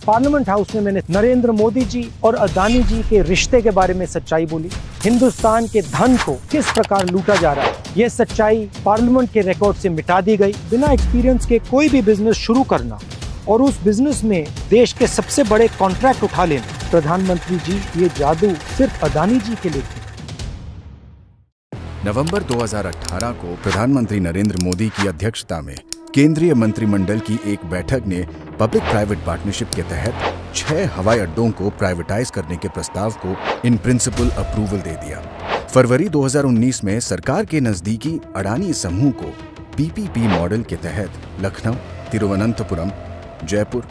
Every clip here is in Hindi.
पार्लियामेंट हाउस में मैंने नरेंद्र मोदी जी और अदानी जी के रिश्ते के बारे में सच्चाई बोली। हिंदुस्तान के धन को किस प्रकार लूटा जा रहा है, ये सच्चाई पार्लियामेंट के रिकॉर्ड से मिटा दी गई। बिना एक्सपीरियंस के कोई भी बिजनेस शुरू करना और उस बिजनेस में देश के सबसे बड़े कॉन्ट्रैक्ट उठा लेना, प्रधानमंत्री जी ये जादू सिर्फ अदानी जी के लिए था। नवंबर 2018 को प्रधानमंत्री नरेंद्र मोदी की अध्यक्षता में केंद्रीय मंत्रिमंडल की एक बैठक ने पब्लिक प्राइवेट पार्टनरशिप के तहत 6 हवाई अड्डों को प्राइवेटाइज करने के प्रस्ताव को इन प्रिंसिपल अप्रूवल दे दिया। फरवरी 2019 में सरकार के नजदीकी अडानी समूह को पीपीपी मॉडल के तहत लखनऊ, तिरुवनंतपुरम, जयपुर,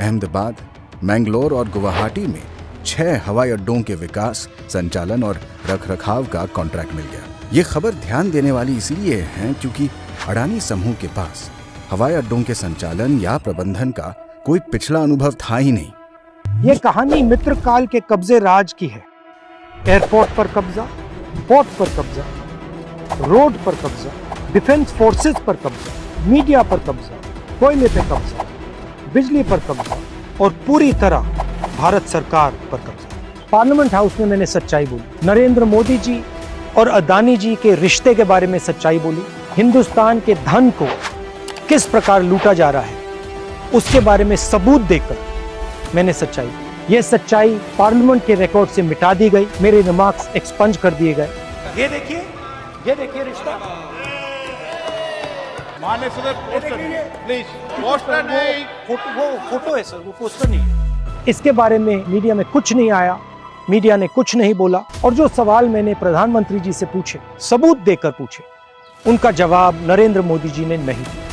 अहमदाबाद, मैंगलोर और गुवाहाटी में 6 हवाई अड्डों के विकास, संचालन और रखरखाव का कॉन्ट्रैक्ट मिल गया। ये खबर ध्यान देने वाली इसीलिए है क्योंकि अडानी समूह के पास हवाई अड्डों के संचालन या प्रबंधन का कोई पिछला अनुभव था ही नहीं। ये कहानी मित्र काल के कब्जे राज की है। एयरपोर्ट पर कब्जा, पोर्ट पर कब्जा, रोड पर कब्जा, डिफेंस फोर्सेस पर कब्जा, मीडिया पर कब्जा, कोयले पे कब्जा, बिजली पर कब्जा और पूरी तरह भारत सरकार पर कब्जा। पार्लियामेंट हाउस में मैंने सच्चाई बोली। नरेंद्र मोदी जी और अदानी जी के रिश्ते के बारे में सच्चाई बोली। हिंदुस्तान के धन को किस प्रकार लूटा जा रहा है उसके बारे में सबूत देकर मैंने सच्चाई, यह सच्चाई पार्लियामेंट के रिकॉर्ड से मिटा दी गई। मेरे रिमार्क्स एक्सपंज कर दिए गए। ये देखिए रिश्ता। माननीय सदस्य प्लीज पोस्टर नहीं, फोटो है सर, वो पोस्टर नहीं है। इसके बारे में मीडिया में कुछ नहीं आया, मीडिया ने कुछ नहीं बोला और जो सवाल मैंने प्रधानमंत्री जी से पूछे, सबूत देकर पूछे, उनका जवाब नरेंद्र मोदी जी ने नहीं दिया।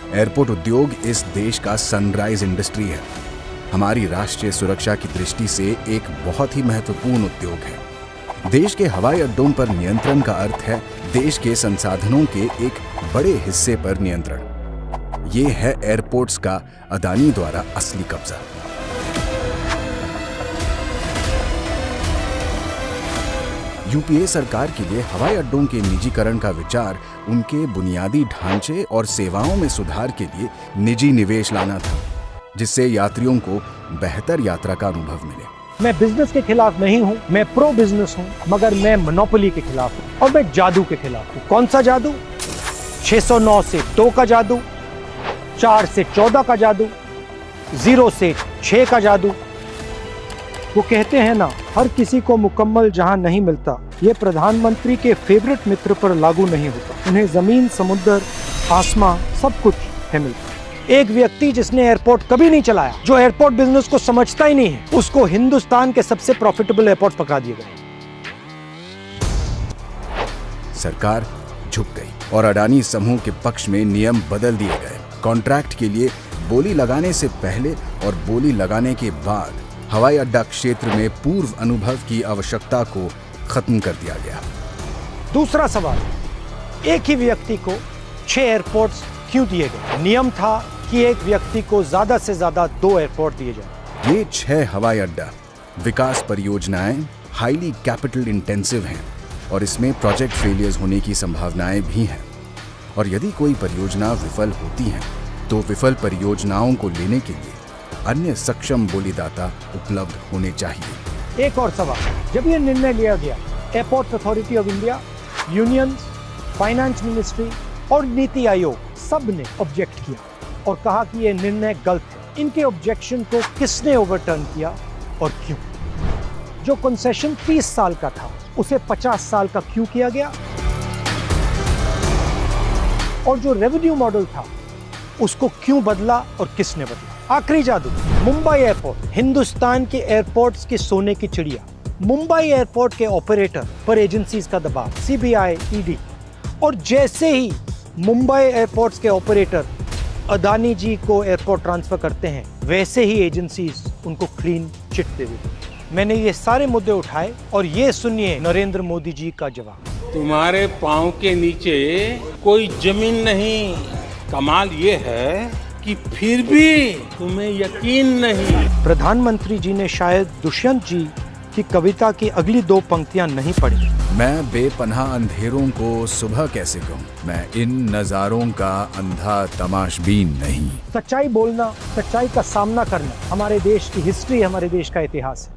एयरपोर्ट उद्योग इस देश का सनराइज इंडस्ट्री है। हमारी राष्ट्रीय सुरक्षा की दृष्टि से एक बहुत ही महत्वपूर्ण उद्योग है। देश के हवाई अड्डों पर नियंत्रण का अर्थ है देश के संसाधनों के एक बड़े हिस्से पर नियंत्रण। ये है एयरपोर्ट्स का अदानी द्वारा असली कब्जा। यूपीए सरकार के लिए हवाई अड्डों के निजीकरण का विचार उनके बुनियादी ढांचे और सेवाओं में सुधार के लिए निजी निवेश लाना था, जिससे यात्रियों को बेहतर यात्रा का अनुभव मिले। मैं बिजनेस के खिलाफ नहीं हूं, मैं प्रो बिजनेस हूं, मगर मैं मोनोपोली के खिलाफ हूं और मैं जादू के खिलाफ हूं। कौन सा जादू? 609 से 2 का जादू, 4 से 14 का जादू, 0 से 6 का जादू। वो कहते हैं ना, हर किसी को मुकम्मल जहां नहीं मिलता, ये प्रधानमंत्री के फेवरेट मित्र पर लागू नहीं होता। उन्हें जमीन, समुद्र, आसमां सब कुछ है मिलता। एक व्यक्ति जिसने एयरपोर्ट कभी नहीं चलाया, जो एयरपोर्ट बिजनेस को समझता ही नहीं है, उसको हिंदुस्तान के सबसे प्रॉफिटेबल एयरपोर्ट पकड़ा दिए गए। सरकार झुक गई और अडानी समूह के पक्ष में नियम बदल दिए गए। कॉन्ट्रैक्ट के लिए बोली लगाने से पहले और बोली लगाने के बाद हवाई अड्डा क्षेत्र में पूर्व अनुभव की आवश्यकता को खत्म कर दिया गया। दूसरा सवाल, एक ही व्यक्ति को 6 एयरपोर्ट्स क्यों दिए गए? नियम था कि एक व्यक्ति को ज्यादा से ज्यादा 2 एयरपोर्ट दिए जाए। ये 6 हवाई अड्डा विकास परियोजनाएं हाईली कैपिटल इंटेंसिव हैं और इसमें प्रोजेक्ट फेलियर्स होने की संभावनाएं भी हैं। और यदि कोई परियोजना विफल होती है तो विफल परियोजनाओं को लेने के लिए अन्य सक्षम बोलीदाता उपलब्ध होने चाहिए। एक और सवाल, जब यह निर्णय लिया गया, airport authority of India, unions, finance ministry और नीति आयोग सब ने ऑब्जेक्ट किया और कहा कि यह निर्णय गलत है। इनके ऑब्जेक्शन को किसने ओवरटर्न किया और क्यों? जो कंसेशन 30 साल का था उसे 50 साल का क्यों किया गया? और जो रेवेन्यू मॉडल था उसको क्यों बदला और किसने बदला? आखिरी जादू, मुंबई एयरपोर्ट, हिंदुस्तान के एयरपोर्ट्स की सोने की चिड़िया। मुंबई एयरपोर्ट के ऑपरेटर पर एजेंसीज का दबाव, सीबीआई, ईडी, और जैसे ही मुंबई एयरपोर्ट्स के ऑपरेटर अदानी जी को एयरपोर्ट ट्रांसफर करते हैं, वैसे ही एजेंसीज उनको क्लीन चिट दे देती। मैंने ये सारे मुद्दे उठाए और ये सुनिए नरेंद्र मोदी जी का जवाब। तुम्हारे पांव के नीचे कोई जमीन नहीं। कमाल ये है कि फिर भी तुम्हें यकीन नहीं। प्रधानमंत्री जी ने शायद दुष्यंत जी कि कविता की अगली दो पंक्तियां नहीं पढ़ी। मैं बेपनाह अंधेरों को सुबह कैसे कहूँ, मैं इन नज़ारों का अंधा तमाशबीन नहीं। सच्चाई बोलना, सच्चाई का सामना करना हमारे देश की हिस्ट्री, हमारे देश का इतिहास है।